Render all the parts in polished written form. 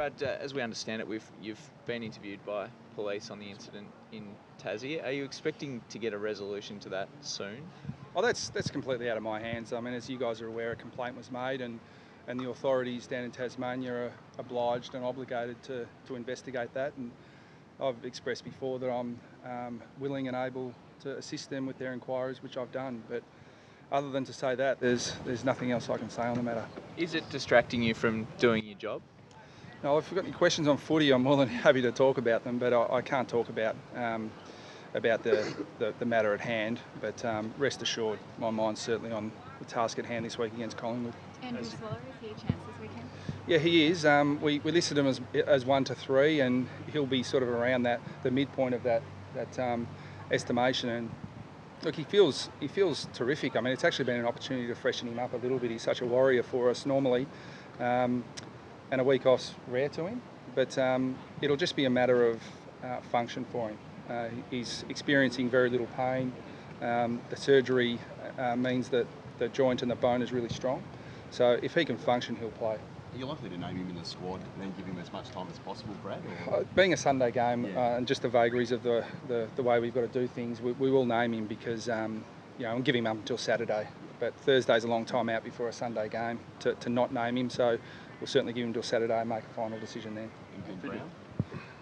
Brad, as we understand it, you've been interviewed by police on the incident in Tassie. Are you expecting to get a resolution to that soon? Well, that's completely out of my hands. I mean, as you guys are aware, a complaint was made, and the authorities down in Tasmania are obliged and obligated to investigate that. And I've expressed before that I'm willing and able to assist them with their inquiries, which I've done. But other than to say that, there's nothing else I can say on the matter. Is it distracting you from doing your job? No, if you've got any questions on footy, I'm more than happy to talk about them, but I can't talk about the matter at hand. But rest assured, my mind's certainly on the task at hand this week against Collingwood. Andrew Swallow, is he a chance this weekend? Yeah, he is. We listed him as 1 to 3, and he'll be sort of around the midpoint of that estimation. And look, he feels terrific. I mean, it's actually been an opportunity to freshen him up a little bit. He's such a warrior for us normally, and a week off's rare to him. But it'll just be a matter of function for him. He's experiencing very little pain. The surgery means that the joint and the bone is really strong. So if he can function, he'll play. Are you likely to name him in the squad and then give him as much time as possible, Brad? Being a Sunday game, Yeah. and just the vagaries of the way we've got to do things, we will name him because and give him up until Saturday. But Thursday's a long time out before a Sunday game to not name him, so we'll certainly give him till Saturday and make a final decision then. And Ben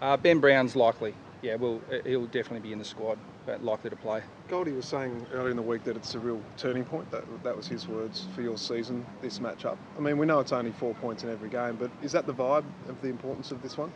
Brown? Ben Brown's likely. Yeah, he'll definitely be in the squad, but likely to play. Goldie was saying earlier in the week that it's a real turning point. That was his words for your season, this matchup. I mean, we know it's only 4 points in every game, but is that the vibe of the importance of this one?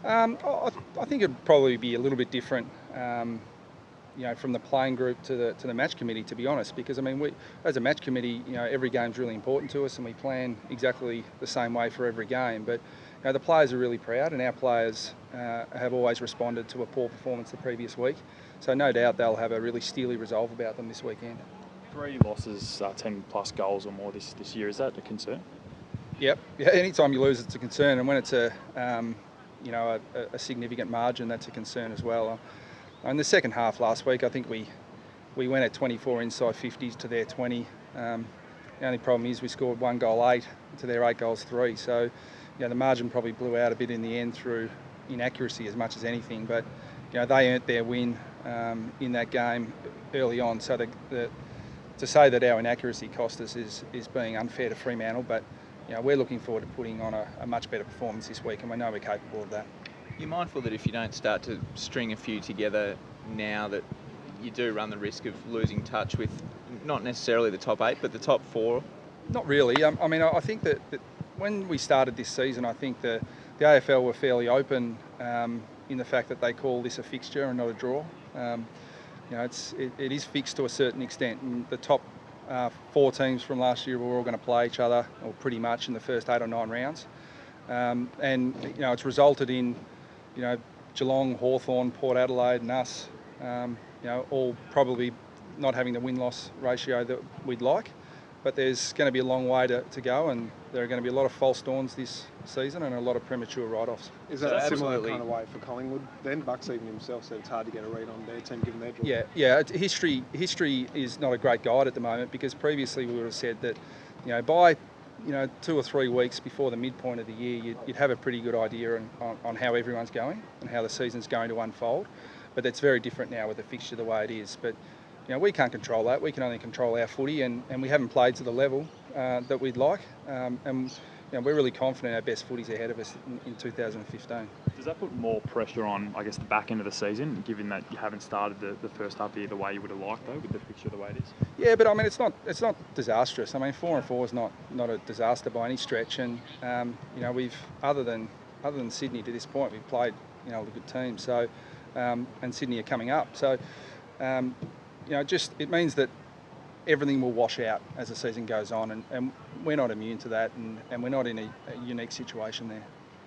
I think it'd probably be a little bit different, from the playing group to the match committee, to be honest. Because I mean, we as a match committee, every game's really important to us, and we plan exactly the same way for every game. But the players are really proud, and our players have always responded to a poor performance the previous week. So no doubt they'll have a really steely resolve about them this weekend. 3 losses, 10 plus goals or more this year. Is that a concern? Yep. Yeah. Anytime you lose, it's a concern, and when it's a significant margin, that's a concern as well. In the second half last week, I think we went at 24 inside 50s to their 20. The only problem is we scored 1 goal 8 to their 8 goals 3. So the margin probably blew out a bit in the end through inaccuracy as much as anything. But they earned their win in that game early on. So to say that our inaccuracy cost us is being unfair to Fremantle. But we're looking forward to putting on a much better performance this week, and we know we're capable of that. You're mindful that if you don't start to string a few together now, that you do run the risk of losing touch with not necessarily the top 8, but the top 4? Not really. I mean, I think that when we started this season, I think the AFL were fairly open in the fact that they call this a fixture and not a draw. It is fixed to a certain extent, and the top 4 teams from last year were all going to play each other, or pretty much, in the first 8 or 9 rounds. And it's resulted in Geelong, Hawthorn, Port Adelaide and us all probably not having the win-loss ratio that we'd like. But there's going to be a long way to go, and there are going to be a lot of false dawns this season and a lot of premature write-offs. Is that a similar kind of way for Collingwood then? Bucks even himself said it's hard to get a read on their team given their draw. Yeah. History is not a great guide at the moment, because previously we would have said that by 2 or 3 weeks before the midpoint of the year, you'd have a pretty good idea on how everyone's going and how the season's going to unfold. But that's very different now with the fixture the way it is. But we can't control that. We can only control our footy, and we haven't played to the level that we'd like. And we're really confident our best footy's ahead of us in 2015. Does that put more pressure on, I guess, the back end of the season, given that you haven't started the first half of the year the way you would have liked, though, with the fixture the way it is? Yeah, but I mean, it's not disastrous. I mean, 4-4 is not a disaster by any stretch. And we've other than Sydney to this point, we've played a good team. So and Sydney are coming up. So it means that everything will wash out as the season goes on, and we're not immune to that, and we're not in a unique situation there.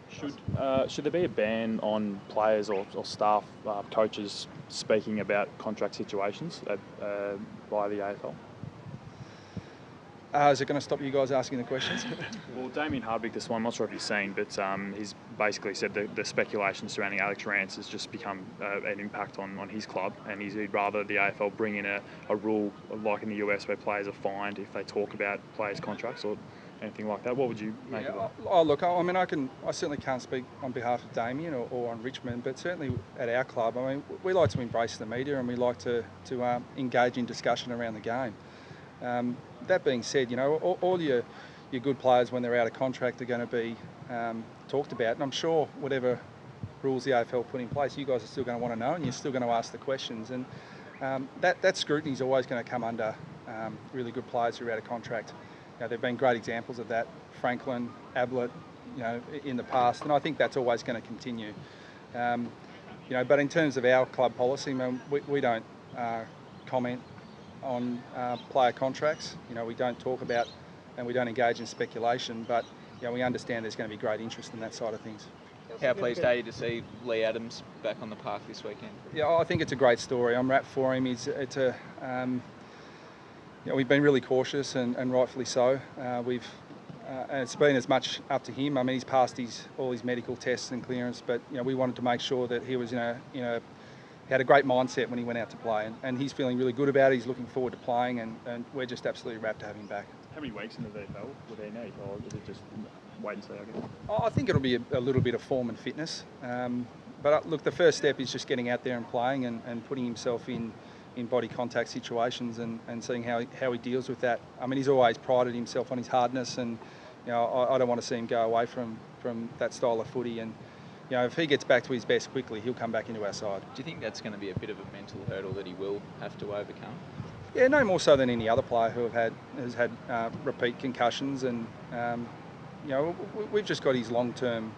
Should there be a ban on players or staff, coaches speaking about contract situations by the AFL? Is it going to stop you guys asking the questions? Well, Damien Hardwick this one, I'm not sure if you've seen, but he's basically said the speculation surrounding Alex Rance has just become an impact on his club, and he'd rather the AFL bring in a rule like in the US where players are fined if they talk about players' contracts or anything like that. What would you make of that? Oh, look, I mean, I certainly can't speak on behalf of Damien or on Richmond, but certainly at our club, I mean, we like to embrace the media and we like to engage in discussion around the game. That being said, you know, all your good players when they're out of contract are going to be talked about, and I'm sure whatever rules the AFL put in place, you guys are still going to want to know, and you're still going to ask the questions, and that scrutiny is always going to come under really good players who are out of contract. You know, there've been great examples of that, Franklin, Ablett, you know, in the past, and I think that's always going to continue. You know, but in terms of our club policy, man, we don't comment on player contracts. You know, we don't talk about and we don't engage in speculation, but you know, we understand there's going to be great interest in that side of things. How pleased are you to see Lee Adams back on the park this weekend? Yeah, I think it's a great story. I'm wrapped for him. You know, we've been really cautious and rightfully so. And it's been as much up to him. I mean, he's passed all his medical tests and clearance, but you know, we wanted to make sure that he was he had a great mindset when he went out to play, and he's feeling really good about it. He's looking forward to playing, and we're just absolutely wrapped to have him back. How many weeks in the VFL would they need, or is it just wait and see, I guess? I think it'll be a little bit of form and fitness. But look, the first step is just getting out there and playing and putting himself in body contact situations and seeing how he deals with that. I mean, he's always prided himself on his hardness, and you know, I don't want to see him go away from that style of footy. And you know, if he gets back to his best quickly, he'll come back into our side. Do you think that's going to be a bit of a mental hurdle that he will have to overcome? Yeah, no more so than any other player who has had repeat concussions, and you know, we've just got his long-term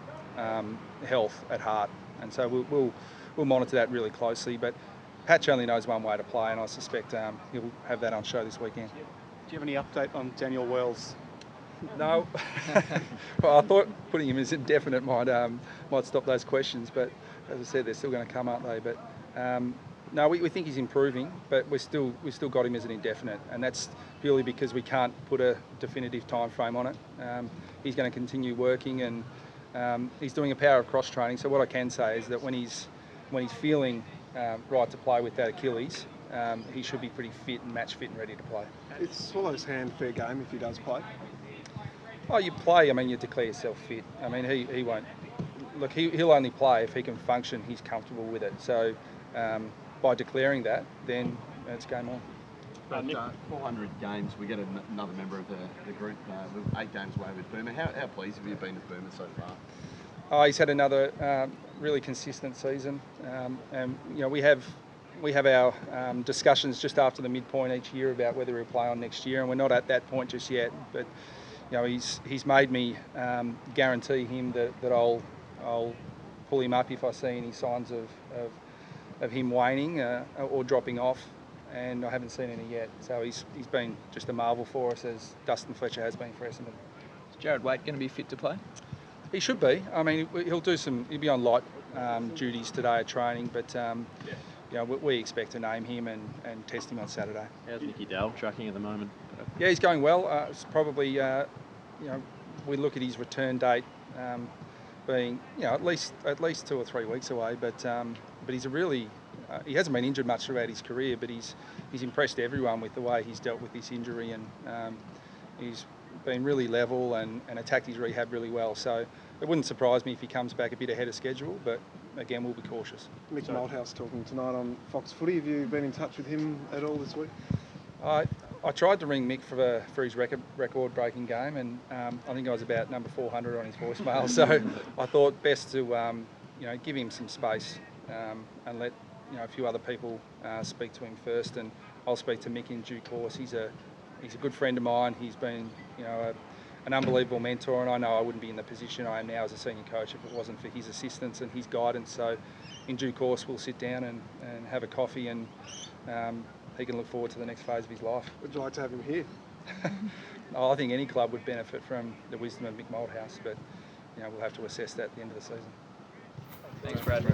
health at heart, and so we'll monitor that really closely. But Patch only knows one way to play, and I suspect he'll have that on show this weekend. Do you have any update on Daniel Wells? No. Well, I thought putting him as indefinite might stop those questions, but as I said, they're still going to come, aren't they? But no, we think he's improving, but we've still got him as an indefinite, and that's purely because we can't put a definitive time frame on it. He's going to continue working, and he's doing a power of cross training. So what I can say is that when he's feeling right to play with that Achilles, he should be pretty fit and match fit and ready to play. It's Swallows' hand fair game if he does play. Oh, you play. I mean, you declare yourself fit. I mean, he won't. Look, he'll only play if he can function. He's comfortable with it. So by declaring that, then it's game on. But 400 games, we get another member of the group with 8 games away with Boomer. How pleased have you been with Boomer so far? Oh, he's had another really consistent season, and you know, we have our discussions just after the midpoint each year about whether he'll play on next year, and we're not at that point just yet. But you know, he's made me guarantee him that I'll pull him up if I see any signs of him waning or dropping off, and I haven't seen any yet. So he's been just a marvel for us, as Dustin Fletcher has been for Essendon. Is Jared Waite going to be fit to play? He should be. I mean, he'll be on light duties today at training, but you know, we expect to name him and test him on Saturday. How's Nicky Dowell tracking at the moment? Yeah, he's going well. It's probably, you know, we look at his return date being, you know, at least 2 or 3 weeks away. But he's he hasn't been injured much throughout his career, but he's impressed everyone with the way he's dealt with this injury, and he's been really level and attacked his rehab really well. So it wouldn't surprise me if he comes back a bit ahead of schedule, but again, we'll be cautious. Mick Malthouse talking tonight on Fox Footy. Have you been in touch with him at all this week? I tried to ring Mick for his record-breaking game, and I think I was about number 400 on his voicemail. So I thought best to you know, give him some space and let a few other people speak to him first, and I'll speak to Mick in due course. He's a good friend of mine. He's been an unbelievable mentor, and I know I wouldn't be in the position I am now as a senior coach if it wasn't for his assistance and his guidance. So in due course, we'll sit down and have a coffee, and he can look forward to the next phase of his life. Would you like to have him here? I think any club would benefit from the wisdom of Mick Malthouse, but you know, we'll have to assess that at the end of the season. Thanks, Brad.